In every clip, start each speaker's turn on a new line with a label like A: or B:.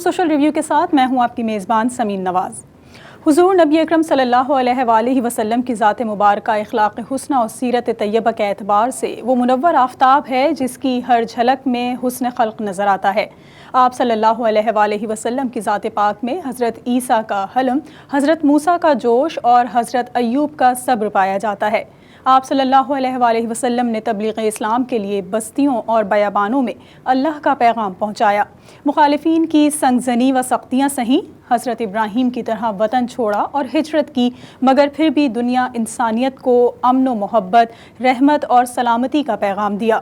A: Social review کے ساتھ میں ہوں آپ کی میزبان سمین نواز۔ حضور نبی اکرم صلی اللہ علیہ وآلہ وسلم کی ذات مبارکہ، اخلاق حسنہ اور سیرت طیبہ کے اعتبار سے وہ منور آفتاب ہے جس کی ہر جھلک میں حسن خلق نظر آتا ہے۔ آپ صلی اللہ علیہ وآلہ وسلم کی ذات پاک میں حضرت عیسیٰ کا حلم، حضرت موسیٰ کا جوش اور حضرت ایوب کا صبر پایا جاتا ہے۔ آپ صلی اللہ علیہ وآلہ وسلم نے تبلیغ اسلام کے لیے بستیوں اور بیابانوں میں اللہ کا پیغام پہنچایا، مخالفین کی سنگزنی و سختیاں سہیں، حضرت ابراہیم کی طرح وطن چھوڑا اور ہجرت کی، مگر پھر بھی دنیا انسانیت کو امن و محبت، رحمت اور سلامتی کا پیغام دیا۔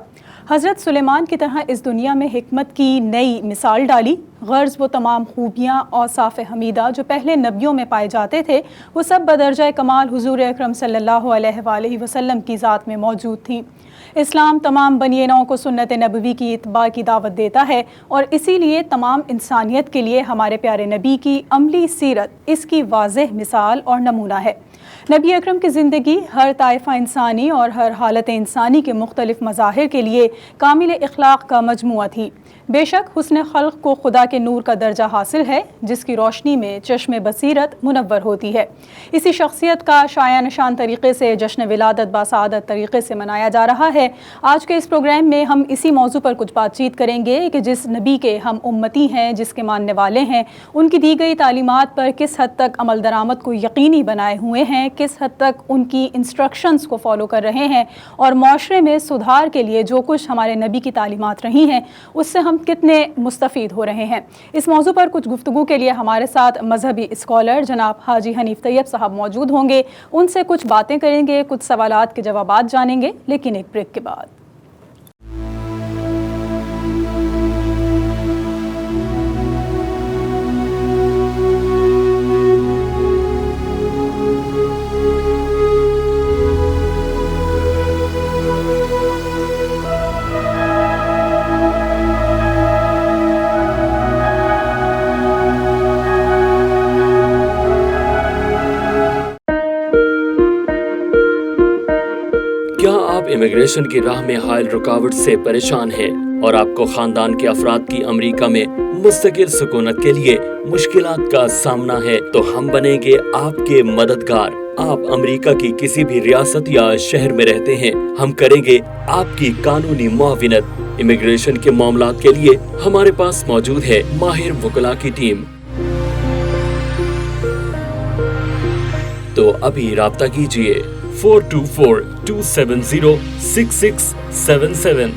A: حضرت سلیمان کی طرح اس دنیا میں حکمت کی نئی مثال ڈالی۔ غرض وہ تمام خوبیاں اوصاف حمیدہ جو پہلے نبیوں میں پائے جاتے تھے، وہ سب بدرجہ کمال حضور اکرم صلی اللہ علیہ وآلہ وسلم کی ذات میں موجود تھیں۔ اسلام تمام بنی نوع کو سنت نبوی کی اتباع کی دعوت دیتا ہے، اور اسی لیے تمام انسانیت کے لیے ہمارے پیارے نبی کی عملی سیرت اس کی واضح مثال اور نمونہ ہے۔ نبی اکرم کی زندگی ہر طائفہ انسانی اور ہر حالت انسانی کے مختلف مظاہر کے لیے کامل اخلاق کا مجموعہ تھی۔ بے شک حسن خلق کو خدا کے نور کا درجہ حاصل ہے، جس کی روشنی میں چشم بصیرت منور ہوتی ہے۔ اسی شخصیت کا شایع نشان طریقے سے جشن ولادت باسعادت طریقے سے منایا جا رہا ہے۔ آج کے اس پروگرام میں ہم اسی موضوع پر کچھ بات چیت کریں گے کہ جس نبی کے ہم امتی ہیں، جس کے ماننے والے ہیں، ان کی دی گئی تعلیمات پر کس حد تک عمل درآمد کو یقینی بنائے ہوئے ہیں، کس حد تک ان کی انسٹرکشنز کو فالو کر رہے ہیں، اور معاشرے میں سدھار کے لیے جو کچھ ہمارے نبی کی تعلیمات رہی ہیں اس سے ہم کتنے مستفید ہو رہے ہیں۔ اس موضوع پر کچھ گفتگو کے لیے ہمارے ساتھ مذہبی اسکالر جناب حاجی حنیف طیب صاحب موجود ہوں گے۔ ان سے کچھ باتیں کریں گے، کچھ سوالات کے جوابات جانیں گے، لیکن ایک بریک کے بعد۔
B: امیگریشن کی راہ میں حائل رکاوٹ سے پریشان ہے اور آپ کو خاندان کے افراد کی امریکہ میں مستقل سکونت کے لیے مشکلات کا سامنا ہے، تو ہم بنیں گے آپ کے مددگار۔ آپ امریکہ کی کسی بھی ریاست یا شہر میں رہتے ہیں، ہم کریں گے آپ کی قانونی معاونت۔ امیگریشن کے معاملات کے لیے ہمارے پاس موجود ہے ماہر وکلاء کی ٹیم۔ تو ابھی رابطہ کیجیے 4242706677۔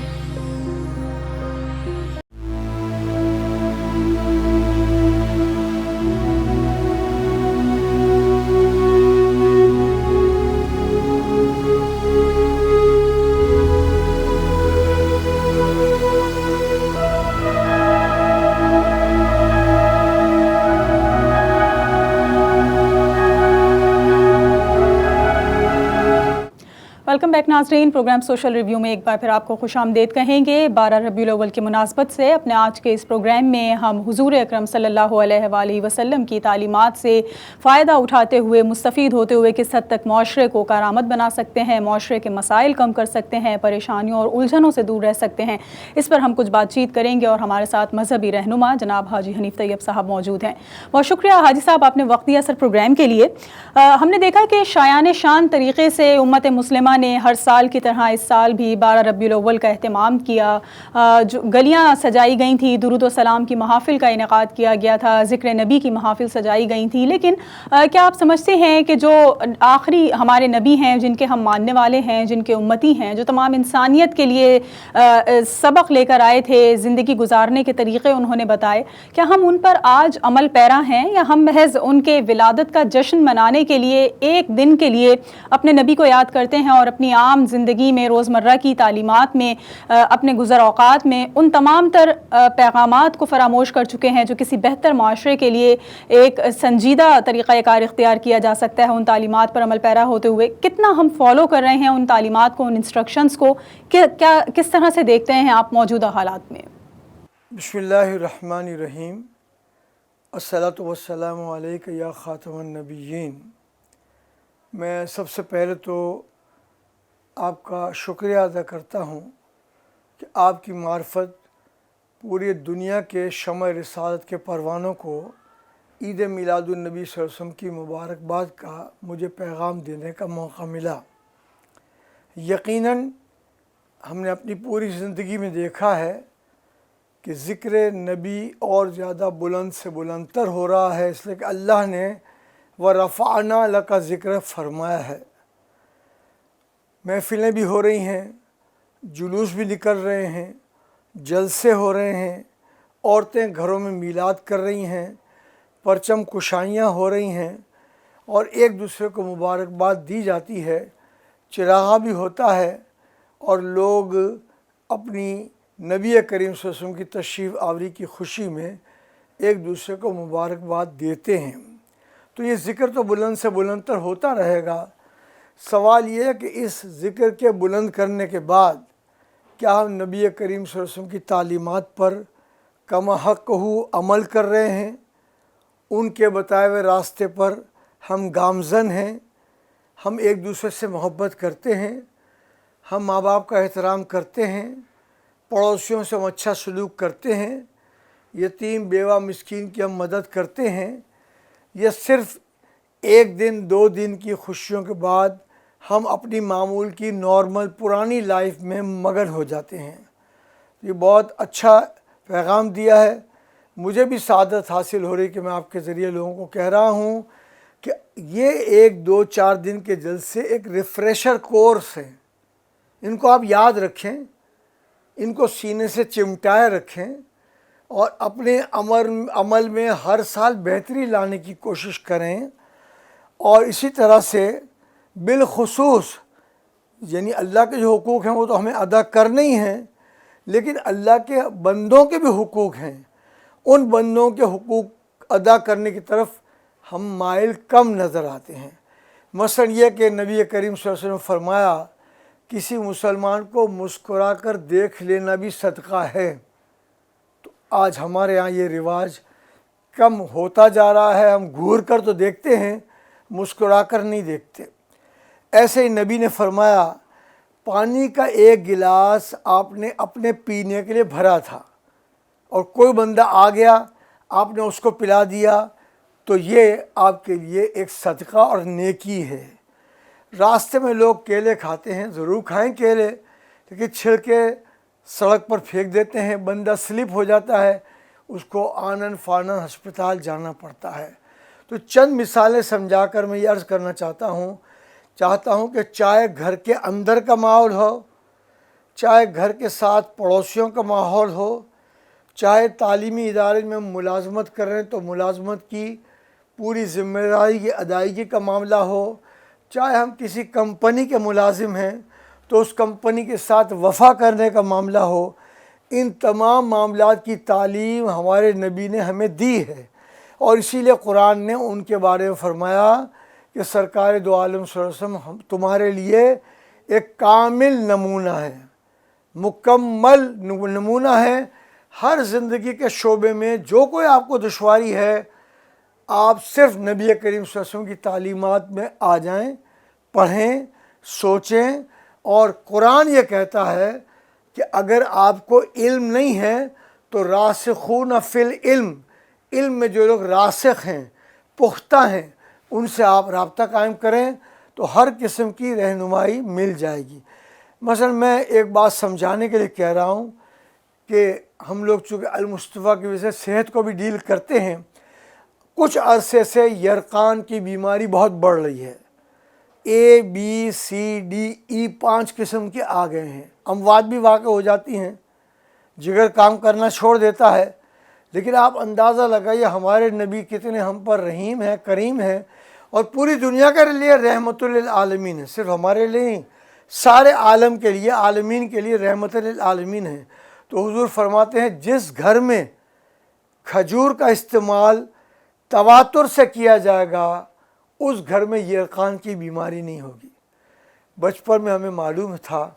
A: ویلکم بیک ناظرین، پروگرام سوشل ریویو میں ایک بار پھر آپ کو خوش آمدید کہیں گے۔ 12 ربیع الاول کی مناسبت سے اپنے آج کے اس پروگرام میں ہم حضور اکرم صلی اللہ علیہ وآلہ وسلم کی تعلیمات سے فائدہ اٹھاتے ہوئے، مستفید ہوتے ہوئے کس حد تک معاشرے کو کارآمد بنا سکتے ہیں، معاشرے کے مسائل کم کر سکتے ہیں، پریشانیوں اور الجھنوں سے دور رہ سکتے ہیں، اس پر ہم کچھ بات چیت کریں گے، اور ہمارے ساتھ مذہبی رہنما جناب حاجی حنیف طیب صاحب موجود ہیں۔ بہت شکریہ حاجی صاحب، آپ نے وقت دیا سر پروگرام کے لیے۔ ہم نے دیکھا کہ شایان شان طریقے سے امت مسلمہ نے ہر سال کی طرح اس سال بھی 12 ربیع الاول کا اہتمام کیا، جو گلیاں سجائی گئی تھیں، درود و سلام کی محافل کا انعقاد کیا گیا تھا، ذکر نبی کی محافل سجائی گئی تھیں، لیکن کیا آپ سمجھتے ہیں کہ جو آخری ہمارے نبی ہیں، جن کے ہم ماننے والے ہیں، جن کے امتی ہیں، جو تمام انسانیت کے لیے سبق لے کر آئے تھے، زندگی گزارنے کے طریقے انہوں نے بتائے، کیا ہم ان پر آج عمل پیرا ہیں، یا ہم محض ان کے ولادت کا جشن منانے کے لیے ایک دن کے لیے اپنے نبی کو یاد کرتے ہیں، اور اپنی عام زندگی میں، روزمرہ کی تعلیمات میں، اپنے گزر اوقات میں ان تمام تر پیغامات کو فراموش کر چکے ہیں جو کسی بہتر معاشرے کے لیے ایک سنجیدہ طریقہ کار اختیار کیا جا سکتا ہے؟ ان تعلیمات پر عمل پیرا ہوتے ہوئے کتنا ہم فالو کر رہے ہیں ان تعلیمات کو، ان انسٹرکشنز کو، کیا کس طرح سے دیکھتے ہیں آپ موجودہ حالات میں؟
C: بسم اللہ الرحمن الرحیم، الصلاۃ والسلام علیک یا خاتم النبیین۔ میں سب سے پہلے تو آپ کا شکریہ ادا کرتا ہوں کہ آپ کی معرفت پوری دنیا کے شمع رسالت کے پروانوں کو عید میلاد النبی صلی اللہ علیہ وسلم کی مبارکباد کا مجھے پیغام دینے کا موقع ملا۔ یقیناً ہم نے اپنی پوری زندگی میں دیکھا ہے کہ ذکر نبی اور زیادہ بلند سے بلندتر ہو رہا ہے، اس لیے کہ اللہ نے وَرَفَعْنَا لَكَ ذِکْرَ فرمایا ہے۔ محفلیں بھی ہو رہی ہیں، جلوس بھی نکل رہے ہیں، جلسے ہو رہے ہیں، عورتیں گھروں میں میلاد کر رہی ہیں، پرچم کشائیاں ہو رہی ہیں اور ایک دوسرے کو مبارکباد دی جاتی ہے، چراغاں بھی ہوتا ہے اور لوگ اپنی نبی کریم صلی اللہ علیہ وسلم کی تشریف آوری کی خوشی میں ایک دوسرے کو مبارکباد دیتے ہیں۔ تو یہ ذکر تو بلند سے بلندتر ہوتا رہے گا۔ سوال یہ ہے کہ اس ذکر کے بلند کرنے کے بعد کیا ہم نبی کریم صلی اللہ علیہ وسلم کی تعلیمات پر کما حق عمل کر رہے ہیں؟ ان کے بتائے ہوئے راستے پر ہم گامزن ہیں؟ ہم ایک دوسرے سے محبت کرتے ہیں؟ ہم ماں باپ کا احترام کرتے ہیں؟ پڑوسیوں سے ہم اچھا سلوک کرتے ہیں؟ یتیم بیوہ مسکین کی ہم مدد کرتے ہیں؟ یہ صرف ایک دن دو دن کی خوشیوں کے بعد ہم اپنی معمول کی نارمل پرانی لائف میں مگن ہو جاتے ہیں؟ یہ بہت اچھا پیغام دیا ہے۔ مجھے بھی سعادت حاصل ہو رہی کہ میں آپ کے ذریعے لوگوں کو کہہ رہا ہوں کہ یہ ایک دو چار دن کے جلسے ایک ریفریشر کورس ہے، ان کو آپ یاد رکھیں، ان کو سینے سے چمٹائے رکھیں اور اپنے عمل میں ہر سال بہتری لانے کی کوشش کریں۔ اور اسی طرح سے بالخصوص یعنی اللہ کے جو حقوق ہیں وہ تو ہمیں ادا کرنے ہی ہیں، لیکن اللہ کے بندوں کے بھی حقوق ہیں، ان بندوں کے حقوق ادا کرنے کی طرف ہم مائل کم نظر آتے ہیں۔ مثلا یہ کہ نبی کریم صلی اللہ علیہ وسلم نے فرمایا کسی مسلمان کو مسکرا کر دیکھ لینا بھی صدقہ ہے، تو آج ہمارے ہاں یہ رواج کم ہوتا جا رہا ہے۔ ہم گھور کر تو دیکھتے ہیں، مسکرا کر نہیں دیکھتے۔ ایسے ہی نبی نے فرمایا پانی کا ایک گلاس آپ نے اپنے پینے کے لیے بھرا تھا اور کوئی بندہ آ گیا، آپ نے اس کو پلا دیا، تو یہ آپ کے لیے ایک صدقہ اور نیکی ہے۔ راستے میں لوگ کیلے کھاتے ہیں، ضرور کھائیں کیلے، لیکن چھلکے سڑک پر پھینک دیتے ہیں، بندہ سلپ ہو جاتا ہے، اس کو آنن فانن ہسپتال جانا پڑتا ہے۔ تو چند مثالیں سمجھا کر میں یہ عرض کرنا چاہتا ہوں کہ چاہے گھر کے اندر کا ماحول ہو، چاہے گھر کے ساتھ پڑوسیوں کا ماحول ہو، چاہے تعلیمی ادارے میں ملازمت کر رہے ہیں تو ملازمت کی پوری ذمہ داری کی ادائیگی کا معاملہ ہو، چاہے ہم کسی کمپنی کے ملازم ہیں تو اس کمپنی کے ساتھ وفا کرنے کا معاملہ ہو، ان تمام معاملات کی تعلیم ہمارے نبی نے ہمیں دی ہے۔ اور اسی لیے قرآن نے ان کے بارے میں فرمایا کہ سرکار دو عالم صلی اللہ علیہ وسلم تمہارے لیے ایک کامل نمونہ ہے، مکمل نمونہ ہے۔ ہر زندگی کے شعبے میں جو کوئی آپ کو دشواری ہے، آپ صرف نبی کریم صلی اللہ علیہ وسلم کی تعلیمات میں آ جائیں، پڑھیں، سوچیں۔ اور قرآن یہ کہتا ہے کہ اگر آپ کو علم نہیں ہے تو راسخون فی العلم، علم میں جو لوگ راسخ ہیں، پختہ ہیں، ان سے آپ رابطہ قائم کریں تو ہر قسم کی رہنمائی مل جائے گی۔ مثلا میں ایک بات سمجھانے کے لیے کہہ رہا ہوں کہ ہم لوگ چونکہ المصطفیٰ کی وجہ سے صحت کو بھی ڈیل کرتے ہیں، کچھ عرصے سے یرقان کی بیماری بہت بڑھ رہی ہے۔ A B C D E 5 قسم کے آ گئے ہیں، اموات بھی واقع ہو جاتی ہیں، جگر کام کرنا چھوڑ دیتا ہے۔ لیکن آپ اندازہ لگائیے ہمارے نبی کتنے ہم پر رحیم ہیں، کریم ہیں، اور پوری دنیا کے لیے رحمت للعالمین ہے، صرف ہمارے لیے نہیں، سارے عالم کے لیے، عالمین کے لیے رحمت للعالمین ہے۔ تو حضور فرماتے ہیں جس گھر میں کھجور کا استعمال تواتر سے کیا جائے گا اس گھر میں یرقان کی بیماری نہیں ہوگی۔ بچپن میں ہمیں معلوم تھا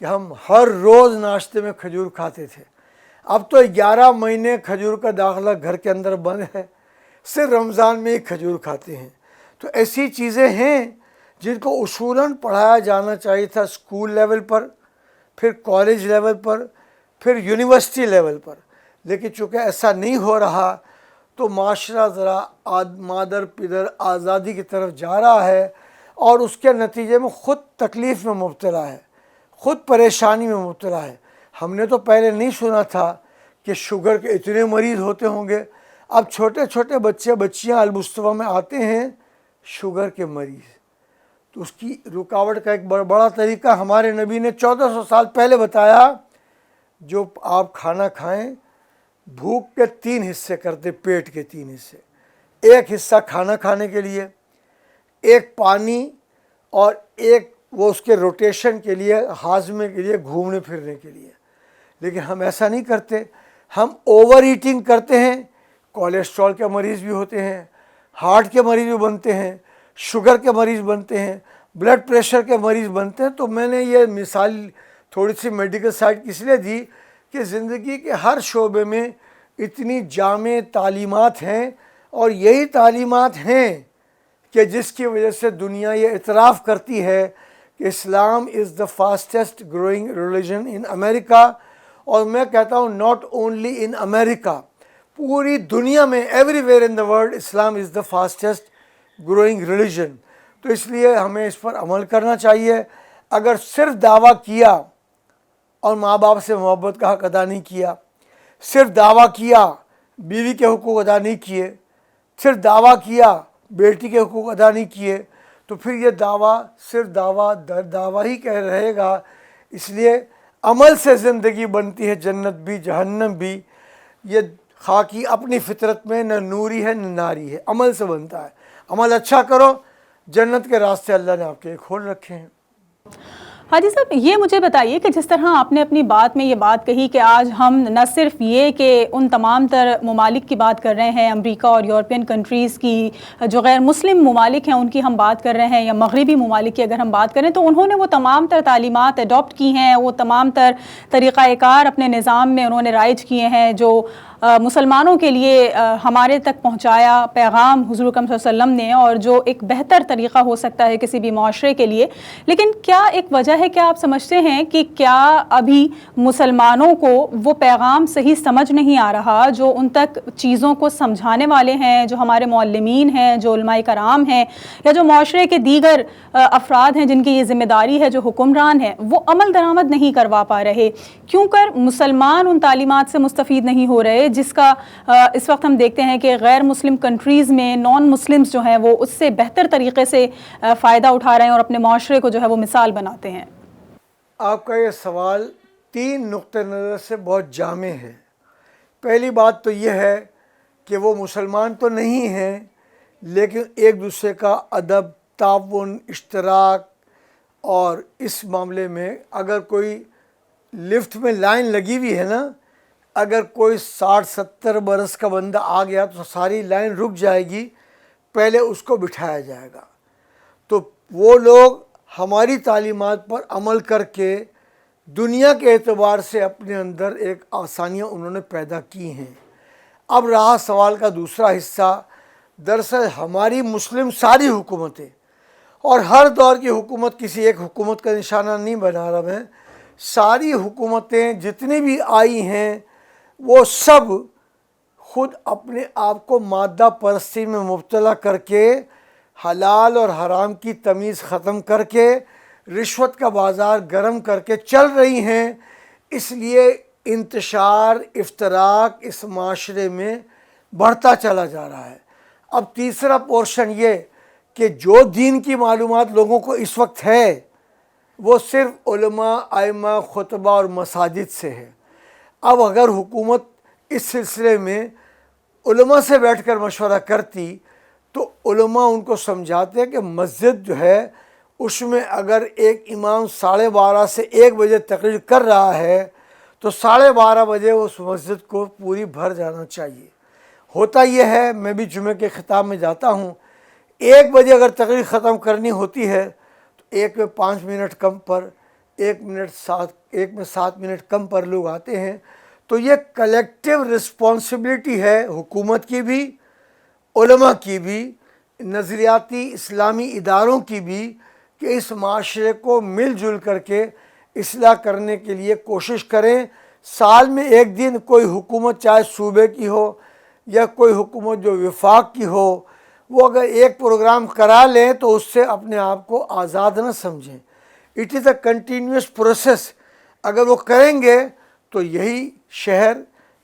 C: کہ ہم ہر روز ناشتے میں کھجور کھاتے تھے، اب تو 11 مہینے کھجور کا داخلہ گھر کے اندر بند ہے، صرف رمضان میں ہی کھجور کھاتے ہیں۔ تو ایسی چیزیں ہیں جن کو اصولاً پڑھایا جانا چاہیے تھا اسکول لیول پر، پھر کالج لیول پر، پھر یونیورسٹی لیول پر۔ لیکن چونکہ ایسا نہیں ہو رہا تو معاشرہ ذرا مادر پدر آزادی کی طرف جا رہا ہے، اور اس کے نتیجے میں خود تکلیف میں مبتلا ہے، خود پریشانی میں مبتلا ہے۔ ہم نے تو پہلے نہیں سنا تھا کہ شوگر کے اتنے مریض ہوتے ہوں گے، اب چھوٹے چھوٹے بچے بچیاں المصطفیٰ میں آتے ہیں شوگر کے مریض۔ تو اس کی رکاوٹ کا ایک بڑا طریقہ ہمارے نبی نے 1400 سال پہلے بتایا، جو آپ کھانا کھائیں بھوک کے 3 حصے کرتے، پیٹ کے 3 حصے، ایک حصہ کھانا کھانے کے لیے، ایک پانی، اور ایک وہ اس کے روٹیشن کے لیے، ہاضمے کے لیے، گھومنے پھرنے کے لیے۔ لیکن ہم ایسا نہیں کرتے، ہم اوور ایٹنگ کرتے ہیں، کولیسٹرول کے مریض بھی ہوتے ہیں، ہارٹ کے مریض بھی بنتے ہیں، شوگر کے مریض بنتے ہیں، بلڈ پریشر کے مریض بنتے ہیں۔ تو میں نے یہ مثال تھوڑی سی میڈیکل سائڈ اس لیے دی کہ زندگی کے ہر شعبے میں اتنی جامع تعلیمات ہیں، اور یہی تعلیمات ہیں کہ جس کی وجہ سے دنیا یہ اعتراف کرتی ہے کہ اسلام از دا فاسٹسٹ گروئنگ ریلیجن ان امریکہ، اور میں کہتا ہوں ناٹ اونلی ان امریکہ، پوری دنیا میں every where in the world Islam is the fastest growing religion. تو اس لیے ہمیں اس پر عمل کرنا چاہیے۔ اگر صرف دعویٰ کیا اور ماں باپ سے محبت کا حق ادا نہیں کیا، صرف دعویٰ کیا بیوی کے حقوق ادا نہیں کیے، صرف دعویٰ کیا بیٹی کے حقوق ادا نہیں کیے، تو پھر یہ دعویٰ صرف دعویٰ ہی کہہ رہے گا۔ اس لیے عمل سے زندگی بنتی ہے، جنت بھی جہنم بھی۔ یہ خاکی اپنی فطرت میں نہ نوری ہے نہ ناری ہے، عمل سے بنتا ہے۔ عمل اچھا کرو، جنت کے راستے اللہ نے آپ کے لیے کھول رکھے ہیں۔
A: حاجی صاحب، یہ مجھے بتائیے کہ جس طرح آپ نے اپنی بات میں یہ بات کہی کہ آج ہم نہ صرف یہ کہ ان تمام تر ممالک کی بات کر رہے ہیں، امریکہ اور یورپین کنٹریز کی، جو غیر مسلم ممالک ہیں ان کی ہم بات کر رہے ہیں، یا مغربی ممالک کی اگر ہم بات کریں، تو انہوں نے وہ تمام تر تعلیمات اڈاپٹ کی ہیں، وہ تمام تر طریقہ کار اپنے نظام میں انہوں نے رائج کیے ہیں جو مسلمانوں کے لیے ہمارے تک پہنچایا پیغام حضور اکرم صلی اللہ علیہ وسلم نے، اور جو ایک بہتر طریقہ ہو سکتا ہے کسی بھی معاشرے کے لیے۔ لیکن کیا ایک وجہ ہے، کیا آپ سمجھتے ہیں کہ کیا ابھی مسلمانوں کو وہ پیغام صحیح سمجھ نہیں آ رہا جو ان تک چیزوں کو سمجھانے والے ہیں، جو ہمارے معلمین ہیں، جو علماء کرام ہیں، یا جو معاشرے کے دیگر افراد ہیں جن کی یہ ذمہ داری ہے، جو حکمران ہیں، وہ عمل درآمد نہیں کروا پا رہے؟ کیوں کر مسلمان ان تعلیمات سے مستفید نہیں ہو رہے جس کا اس وقت ہم دیکھتے ہیں کہ غیر مسلم کنٹریز میں نان مسلمز جو ہیں وہ اس سے بہتر طریقے سے فائدہ اٹھا رہے ہیں اور اپنے معاشرے کو جو ہے وہ مثال بناتے ہیں؟
C: آپ کا یہ سوال 3 نقطہ نظر سے بہت جامع ہے۔ پہلی بات تو یہ ہے کہ وہ مسلمان تو نہیں ہیں، لیکن ایک دوسرے کا ادب، تعاون، اشتراک، اور اس معاملے میں اگر کوئی لفٹ میں لائن لگی ہوئی ہے نا، اگر کوئی 60-70 برس کا بندہ آ گیا تو ساری لائن رک جائے گی، پہلے اس کو بٹھایا جائے گا۔ تو وہ لوگ ہماری تعلیمات پر عمل کر کے دنیا کے اعتبار سے اپنے اندر ایک آسانیاں انہوں نے پیدا کی ہیں۔ اب رہا سوال کا دوسرا حصہ، دراصل ہماری مسلم ساری حکومتیں، اور ہر دور کی حکومت کسی ایک حکومت کا نشانہ نہیں بنا رہا میں، ساری حکومتیں جتنی بھی آئی ہیں وہ سب خود اپنے آپ کو مادہ پرستی میں مبتلا کر کے، حلال اور حرام کی تمیز ختم کر کے، رشوت کا بازار گرم کر کے چل رہی ہیں۔ اس لیے انتشار، افتراق اس معاشرے میں بڑھتا چلا جا رہا ہے۔ اب تیسرا پورشن یہ کہ جو دین کی معلومات لوگوں کو اس وقت ہے وہ صرف علماء، ائمہ، خطبہ اور مساجد سے ہے۔ اب اگر حکومت اس سلسلے میں علماء سے بیٹھ کر مشورہ کرتی تو علماء ان کو سمجھاتے ہیں کہ مسجد جو ہے اس میں اگر ایک امام 12:30 سے 1 بجے تقریر کر رہا ہے تو 12:30 بجے اس مسجد کو پوری بھر جانا چاہیے۔ ہوتا یہ ہے، میں بھی جمعے کے خطاب میں جاتا ہوں، 1 بجے اگر تقریر ختم کرنی ہوتی ہے تو 1 میں 5 منٹ کم پر، 1 میں 7 منٹ کم پر لوگ آتے ہیں۔ تو یہ کلیکٹیو رسپانسبلٹی ہے حکومت کی بھی، علماء کی بھی، نظریاتی اسلامی اداروں کی بھی، کہ اس معاشرے کو مل جل کر کے اصلاح کرنے کے لیے کوشش کریں۔ سال میں ایک دن کوئی حکومت چاہے صوبے کی ہو یا کوئی حکومت جو وفاق کی ہو، وہ اگر ایک پروگرام کرا لیں تو اس سے اپنے آپ کو آزاد نہ سمجھیں. It is a continuous process. اگر وہ کریں گے تو یہی شہر،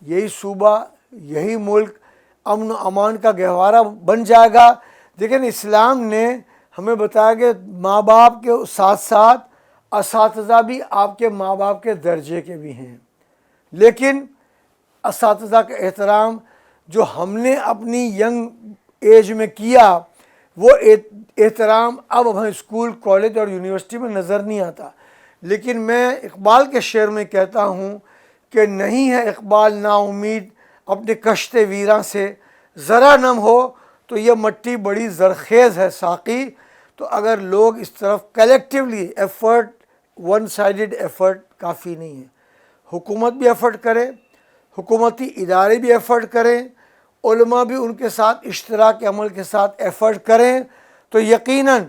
C: یہی صوبہ، یہی ملک امن و امان کا گہوارہ بن جائے گا. لیکن اسلام نے ہمیں بتایا کہ ماں باپ کے ساتھ ساتھ اساتذہ بھی آپ کے ماں باپ کے درجے کے بھی ہیں. لیکن اساتذہ کا احترام جو ہم نے اپنی ینگ ایج میں کیا، وہ احترام اب ہمیں اسکول، کالج اور یونیورسٹی میں نظر نہیں آتا. لیکن میں اقبال کے شعر میں کہتا ہوں کہ نہیں ہے اقبال نا امید اپنے کشت ویراں سے، ذرا نم ہو تو یہ مٹی بڑی زرخیز ہے ساقی. تو اگر لوگ اس طرف collectively effort, one sided effort کافی نہیں ہے. حکومت بھی ایفرٹ کرے، حکومتی ادارے بھی ایفرٹ کریں، علماء بھی ان کے ساتھ اشتراک عمل کے ساتھ ایفرٹ کریں، تو یقیناً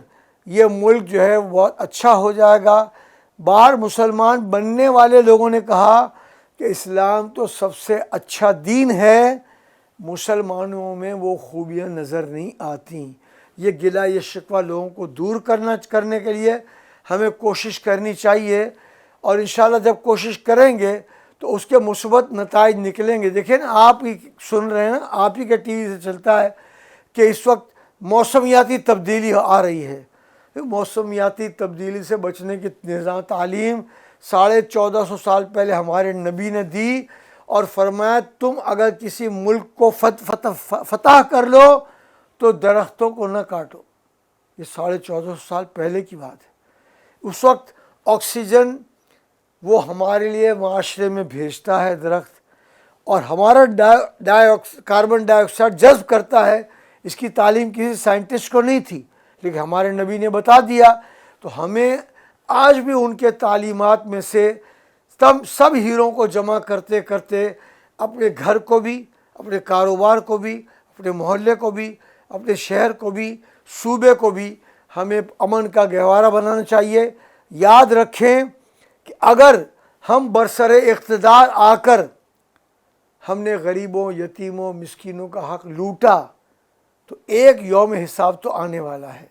C: یہ ملک جو ہے بہت اچھا ہو جائے گا. باہر مسلمان بننے والے لوگوں نے کہا کہ اسلام تو سب سے اچھا دین ہے، مسلمانوں میں وہ خوبیاں نظر نہیں آتیں. یہ گلہ، یہ شکوہ لوگوں کو دور کرنے کے لیے ہمیں کوشش کرنی چاہیے، اور انشاءاللہ جب کوشش کریں گے تو اس کے مثبت نتائج نکلیں گے. دیکھیں نا، آپ ہی سن رہے ہیں نا، آپ ہی کے ٹی وی سے چلتا ہے کہ اس وقت موسمیاتی تبدیلی آ رہی ہے. موسمیاتی تبدیلی سے بچنے کی نظام تعلیم 1450 سال پہلے ہمارے نبی نے دی، اور فرمایا تم اگر کسی ملک کو فتح کر لو تو درختوں کو نہ کاٹو. یہ 1450 سال پہلے کی بات ہے. اس وقت آکسیجن وہ ہمارے لیے معاشرے میں بھیجتا ہے درخت، اور ہمارا کاربن ڈائی آکسائڈ جذب کرتا ہے. اس کی تعلیم کسی سائنٹسٹ کو نہیں تھی، لیکن ہمارے نبی نے بتا دیا. تو ہمیں آج بھی ان کے تعلیمات میں سے سب ہیروں کو جمع کرتے کرتے اپنے گھر کو بھی، اپنے کاروبار کو بھی، اپنے محلے کو بھی، اپنے شہر کو بھی، صوبے کو بھی ہمیں امن کا گہوارہ بنانا چاہیے. یاد رکھیں کہ اگر ہم برسر اقتدار آ کر ہم نے غریبوں، یتیموں، مسکینوں کا حق لوٹا تو ایک یوم حساب تو آنے والا ہے.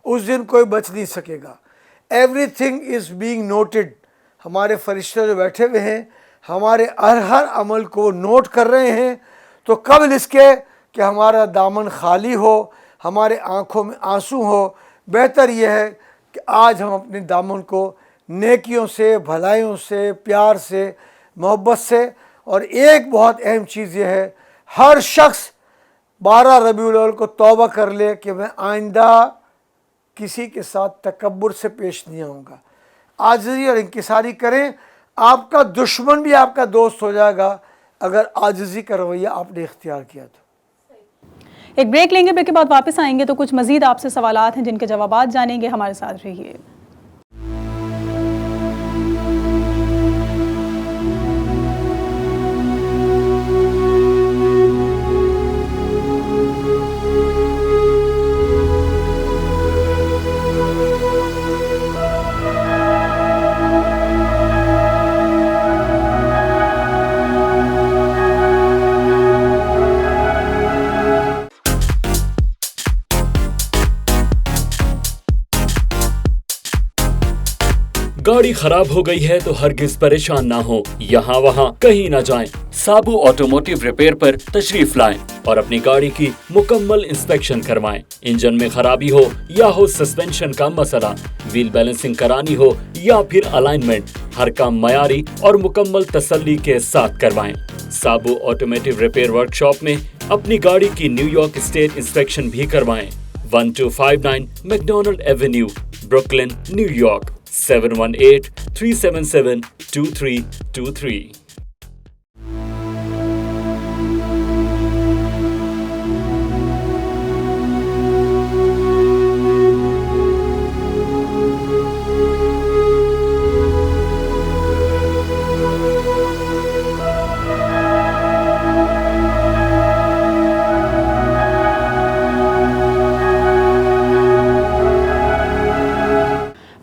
C: اس دن کوئی بچ نہیں سکے گا. Everything is being noted. ہمارے فرشتے جو بیٹھے ہوئے ہیں ہمارے ہر عمل کو نوٹ کر رہے ہیں. تو قبل اس کے کہ ہمارا دامن خالی ہو، ہمارے آنکھوں میں آنسو ہو، بہتر یہ ہے کہ آج ہم اپنے دامن کو نیکیوں سے، بھلائیوں سے، پیار سے، محبت سے، اور ایک بہت اہم چیز یہ ہے، ہر شخص 12 ربیع الاول کو توبہ کر لے کہ میں آئندہ کسی کے ساتھ تکبر سے پیش نہیں آؤں گا. عاجزی اور انکساری کریں. آپ کا دشمن بھی آپ کا دوست ہو جائے گا اگر عاجزی کا رویہ آپ نے اختیار کیا تو.
A: ایک بریک لیں گے، بریک کے بعد واپس آئیں گے تو کچھ مزید آپ سے سوالات ہیں جن کے جوابات جانیں گے. ہمارے ساتھ رہیے.
B: گاڑی خراب ہو گئی ہے تو ہرگز پریشان نہ ہو، یہاں وہاں کہیں نہ جائیں. سابو آٹوموٹیو ریپیئر پر تشریف لائیں اور اپنی گاڑی کی مکمل انسپیکشن کروائیں. انجن میں خرابی ہو یا ہو سسپینشن کا مسئلہ، ویل بیلنسنگ کرانی ہو یا پھر الائنمنٹ، ہر کام معیاری اور مکمل تسلی کے ساتھ کروائیں. سابو آٹوموٹیو ریپیئر ورکشاپ میں اپنی گاڑی کی نیو یارک اسٹیٹ انسپیکشن بھی کروائیں. 1259 McDonald avenue, Brooklyn, new York. 718-377-2323.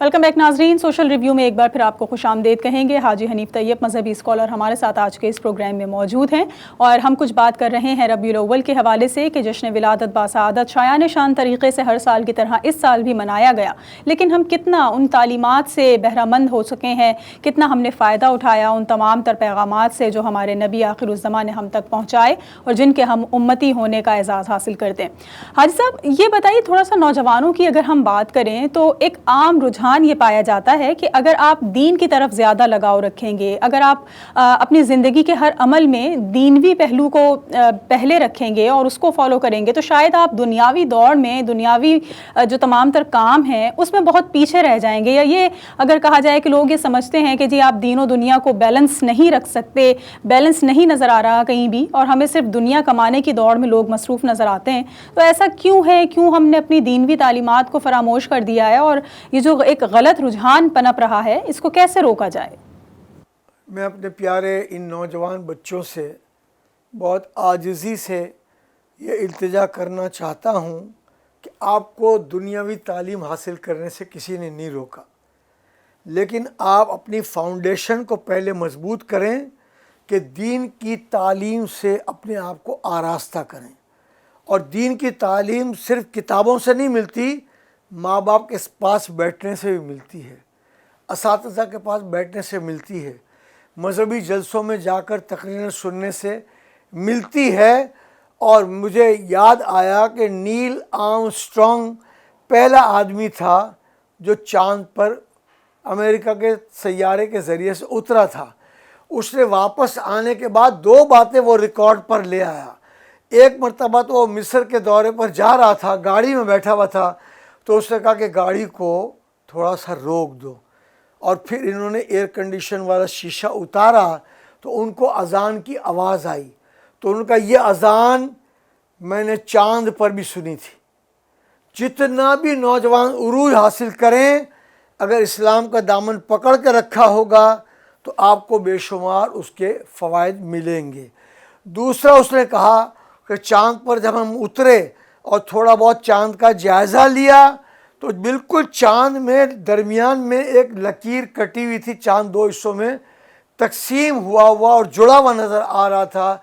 A: Welcome welcome back ناظرین، سوشل ریویو میں ایک بار پھر آپ کو خوش آمدید کہیں گے۔ حاجی حنیف طیب مذہبی اسکالر ہمارے ساتھ آج کے اس پروگرام میں موجود ہیں، اور ہم کچھ بات کر رہے ہیں ربیع الاول کے حوالے سے کہ جشن ولادت باسعادت شایان شان طریقے سے ہر سال کی طرح اس سال بھی منایا گیا، لیکن ہم کتنا ان تعلیمات سے بہرہ مند ہو سکے ہیں، کتنا ہم نے فائدہ اٹھایا ان تمام تر پیغامات سے جو ہمارے نبی آخر الزماں نے ہم تک پہنچائے اور جن کے ہم امتی ہونے کا اعزاز حاصل کرتے ہیں۔ حاجی صاحب یہ بتائیے، تھوڑا سا نوجوانوں کی اگر ہم بات کریں تو ایک عام رجحان یہ پایا جاتا ہے کہ اگر آپ دین کی طرف زیادہ لگاؤ رکھیں گے، اگر آپ اپنی زندگی کے ہر عمل میں دینوی پہلو کو پہلے رکھیں گے اور اس کو فالو کریں گے، تو شاید آپ دنیاوی دور میں دنیاوی جو تمام تر کام ہیں اس میں بہت پیچھے رہ جائیں گے۔ یا یہ اگر کہا جائے کہ لوگ یہ سمجھتے ہیں کہ جی آپ دین و دنیا کو بیلنس نہیں رکھ سکتے، بیلنس نہیں نظر آ رہا کہیں بھی، اور ہمیں صرف دنیا کمانے کی دوڑ میں لوگ مصروف نظر آتے ہیں، تو ایسا کیوں ہے؟ کیوں ہم نے اپنی دینوی تعلیمات کو فراموش کر دیا ہے، اور یہ جو ایک غلط رجحان پنپ رہا ہے اس کو کیسے روکا جائے؟
C: میں اپنے پیارے ان نوجوان بچوں سے بہت عاجزی سے یہ التجا کرنا چاہتا ہوں کہ آپ کو دنیاوی تعلیم حاصل کرنے سے کسی نے نہیں روکا، لیکن آپ اپنی فاؤنڈیشن کو پہلے مضبوط کریں کہ دین کی تعلیم سے اپنے آپ کو آراستہ کریں۔ اور دین کی تعلیم صرف کتابوں سے نہیں ملتی، ماں باپ کے پاس بیٹھنے سے بھی ملتی ہے، اساتذہ کے پاس بیٹھنے سے ملتی ہے، مذہبی جلسوں میں جا کر تقریریں سننے سے ملتی ہے۔ اور مجھے یاد آیا کہ نیل آرم اسٹرانگ پہلا آدمی تھا جو چاند پر امریکہ کے سیارے کے ذریعے سے اترا تھا۔ اس نے واپس آنے کے بعد 2 باتیں وہ ریکارڈ پر لے آیا۔ ایک مرتبہ تو وہ مصر کے دورے پر جا رہا تھا، گاڑی میں بیٹھا ہوا تھا، تو اس نے کہا کہ گاڑی کو تھوڑا سا روک دو، اور پھر انہوں نے ایئر کنڈیشن والا شیشہ اتارا تو ان کو اذان کی آواز آئی، تو ان کا یہ اذان میں نے چاند پر بھی سنی تھی۔ جتنا بھی نوجوان عروج حاصل کریں، اگر اسلام کا دامن پکڑ کے رکھا ہوگا تو آپ کو بے شمار اس کے فوائد ملیں گے۔ دوسرا اس نے کہا کہ چاند پر جب ہم اترے اور تھوڑا بہت چاند کا جائزہ لیا تو بالکل چاند میں درمیان میں ایک لکیر کٹی ہوئی تھی، چاند 2 حصوں میں تقسیم ہوا اور جڑا ہوا نظر آ رہا تھا۔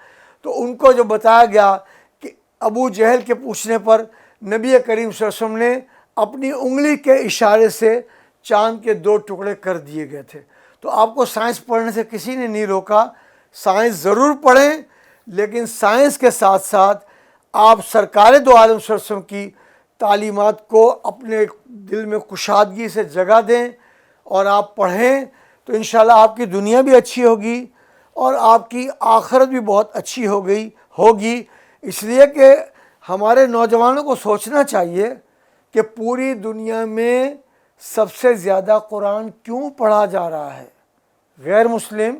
C: تو ان کو جو بتایا گیا کہ ابو جہل کے پوچھنے پر نبی کریم صلی اللہ علیہ وسلم نے اپنی انگلی کے اشارے سے چاند کے 2 ٹکڑے کر دیے گئے تھے۔ تو آپ کو سائنس پڑھنے سے کسی نے نہیں روکا، سائنس ضرور پڑھیں، لیکن سائنس کے ساتھ ساتھ آپ سرکار دو عالم صلی اللہ علیہ وسلم کی تعلیمات کو اپنے دل میں کشادگی سے جگہ دیں اور آپ پڑھیں، تو انشاءاللہ آپ کی دنیا بھی اچھی ہوگی اور آپ کی آخرت بھی بہت اچھی ہوگی۔ اس لیے کہ ہمارے نوجوانوں کو سوچنا چاہیے کہ پوری دنیا میں سب سے زیادہ قرآن کیوں پڑھا جا رہا ہے۔ غیر مسلم،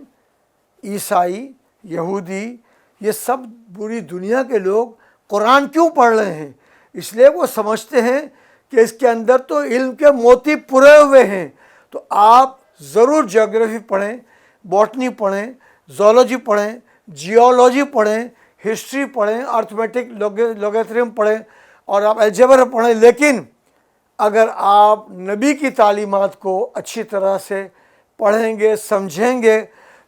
C: عیسائی، یہودی، یہ سب پوری دنیا کے لوگ قرآن کیوں پڑھ رہے ہیں؟ اس لیے وہ سمجھتے ہیں کہ اس کے اندر تو علم کے موتی پورے ہوئے ہیں۔ تو آپ ضرور جیوگرافی پڑھیں، باٹنی پڑھیں، زولوجی پڑھیں، جیولوجی پڑھیں، ہسٹری پڑھیں، ارتھمیٹک لوگیتھرم پڑھیں اور آپ الجبر پڑھیں، لیکن اگر آپ نبی کی تعلیمات کو اچھی طرح سے پڑھیں گے، سمجھیں گے،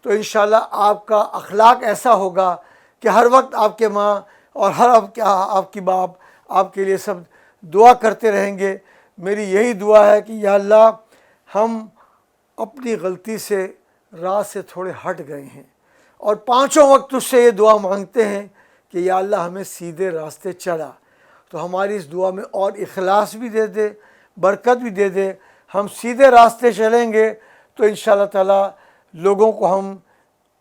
C: تو انشاءاللہ آپ کا اخلاق ایسا ہوگا کہ ہر وقت آپ کے ماں اور ہر آپ کی باپ آپ کے لیے سب دعا کرتے رہیں گے۔ میری یہی دعا ہے کہ یا اللہ، ہم اپنی غلطی سے راہ سے تھوڑے ہٹ گئے ہیں اور 5 وقت اس سے یہ دعا مانگتے ہیں کہ یا اللہ ہمیں سیدھے راستے چلا، تو ہماری اس دعا میں اور اخلاص بھی دے دے، برکت بھی دے دے۔ ہم سیدھے راستے چلیں گے تو انشاءاللہ تعالی لوگوں کو ہم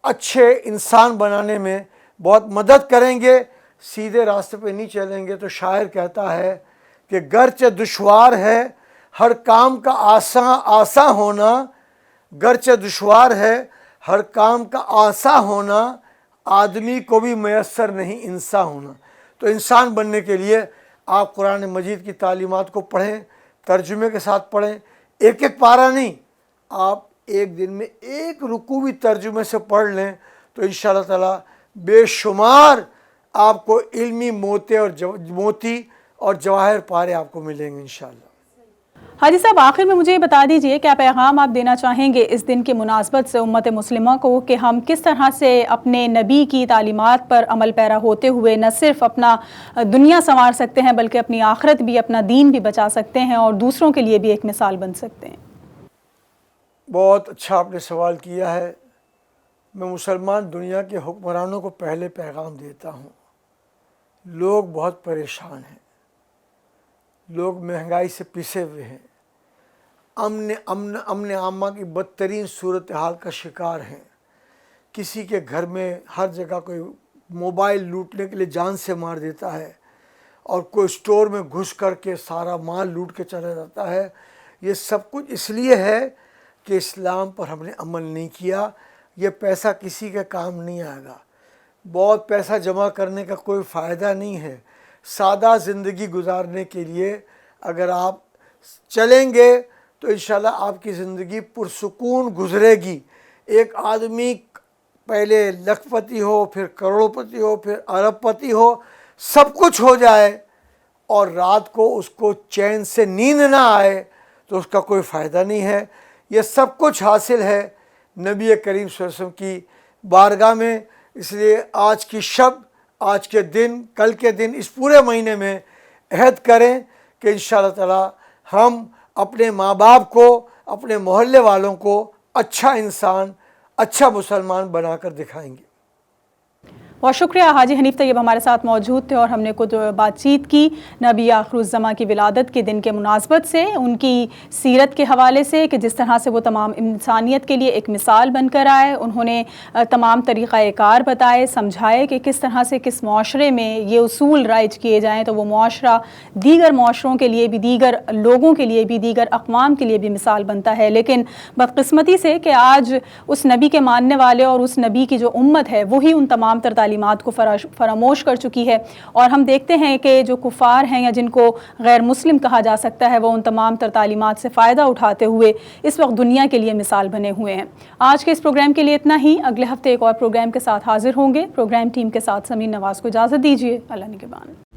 C: اچھے انسان بنانے میں بہت مدد کریں گے۔ سیدھے راستے پہ نہیں چلیں گے تو شاعر کہتا ہے کہ گرچہ دشوار ہے ہر کام کا آساں ہونا، گرچہ دشوار ہے ہر کام کا آساں ہونا، آدمی کو بھی میسر نہیں انسان ہونا۔ تو انسان بننے کے لیے آپ قرآن مجید کی تعلیمات کو پڑھیں، ترجمے کے ساتھ پڑھیں، ایک پارہ نہیں، آپ ایک دن میں 1 رکوع بھی ترجمے سے پڑھ لیں تو انشاءاللہ تعالی بے شمار آپ کو علمی موتی اور جواہر پارے آپ کو ملیں گے انشاءاللہ۔
A: حاجی صاحب، آخر میں مجھے یہ بتا دیجئے کیا پیغام آپ دینا چاہیں گے اس دن کی مناسبت سے امت مسلمہ کو کہ ہم کس طرح سے اپنے نبی کی تعلیمات پر عمل پیرا ہوتے ہوئے نہ صرف اپنا دنیا سنوار سکتے ہیں بلکہ اپنی آخرت بھی، اپنا دین بھی بچا سکتے ہیں اور دوسروں کے لیے بھی ایک مثال بن سکتے ہیں؟
C: بہت اچھا آپ نے سوال کیا ہے۔ میں مسلمان دنیا کے حکمرانوں کو پہلے پیغام دیتا ہوں، لوگ بہت پریشان ہیں، لوگ مہنگائی سے پسے ہوئے ہیں، امن عامہ کی بدترین صورتحال کا شکار ہیں۔ کسی کے گھر میں ہر جگہ کوئی موبائل لوٹنے کے لیے جان سے مار دیتا ہے اور کوئی سٹور میں گھس کر کے سارا مال لوٹ کے چلا جاتا ہے۔ یہ سب کچھ اس لیے ہے کہ اسلام پر ہم نے عمل نہیں کیا۔ یہ پیسہ کسی کے کام نہیں آئے گا، بہت پیسہ جمع کرنے کا کوئی فائدہ نہیں ہے۔ سادہ زندگی گزارنے کے لیے اگر آپ چلیں گے تو انشاءاللہ آپ کی زندگی پرسکون گزرے گی۔ ایک آدمی پہلے لاکھ پتی ہو، پھر کروڑ پتی ہو، پھر ارب پتی ہو، سب کچھ ہو جائے اور رات کو اس کو چین سے نیند نہ آئے تو اس کا کوئی فائدہ نہیں ہے۔ یہ سب کچھ حاصل ہے نبی کریم صلی اللہ علیہ وسلم کی بارگاہ میں۔ اس لیے آج کی شب، آج کے دن، کل کے دن، اس پورے مہینے میں عہد کریں کہ انشاءاللہ تعالی ہم اپنے ماں باپ کو، اپنے محلے والوں کو اچھا انسان، اچھا مسلمان بنا کر دکھائیں گے۔
A: بہت شکریہ، حاجی حنیف طیب ہمارے ساتھ موجود تھے اور ہم نے کچھ بات چیت کی نبی آخر الزماں کی ولادت کے دن کے مناسبت سے، ان کی سیرت کے حوالے سے کہ جس طرح سے وہ تمام انسانیت کے لیے ایک مثال بن کر آئے۔ انہوں نے تمام طریقہ کار بتائے، سمجھائے کہ کس طرح سے کس معاشرے میں یہ اصول رائج کیے جائیں تو وہ معاشرہ دیگر معاشروں کے لیے بھی، دیگر لوگوں کے لیے بھی، دیگر اقوام کے لیے بھی مثال بنتا ہے۔ لیکن بدقسمتی سے کہ آج اس نبی کے ماننے والے اور اس نبی کی جو امت ہے وہی ان تمام تعلیمات کو فراموش کر چکی ہے، اور ہم دیکھتے ہیں کہ جو کفار ہیں یا جن کو غیر مسلم کہا جا سکتا ہے وہ ان تمام تعلیمات سے فائدہ اٹھاتے ہوئے اس وقت دنیا کے لیے مثال بنے ہوئے ہیں۔ آج کے اس پروگرام کے لیے اتنا ہی، اگلے ہفتے ایک اور پروگرام کے ساتھ حاضر ہوں گے۔ پروگرام ٹیم کے ساتھ سمین نواز کو اجازت دیجیے، اللہ نگہبان۔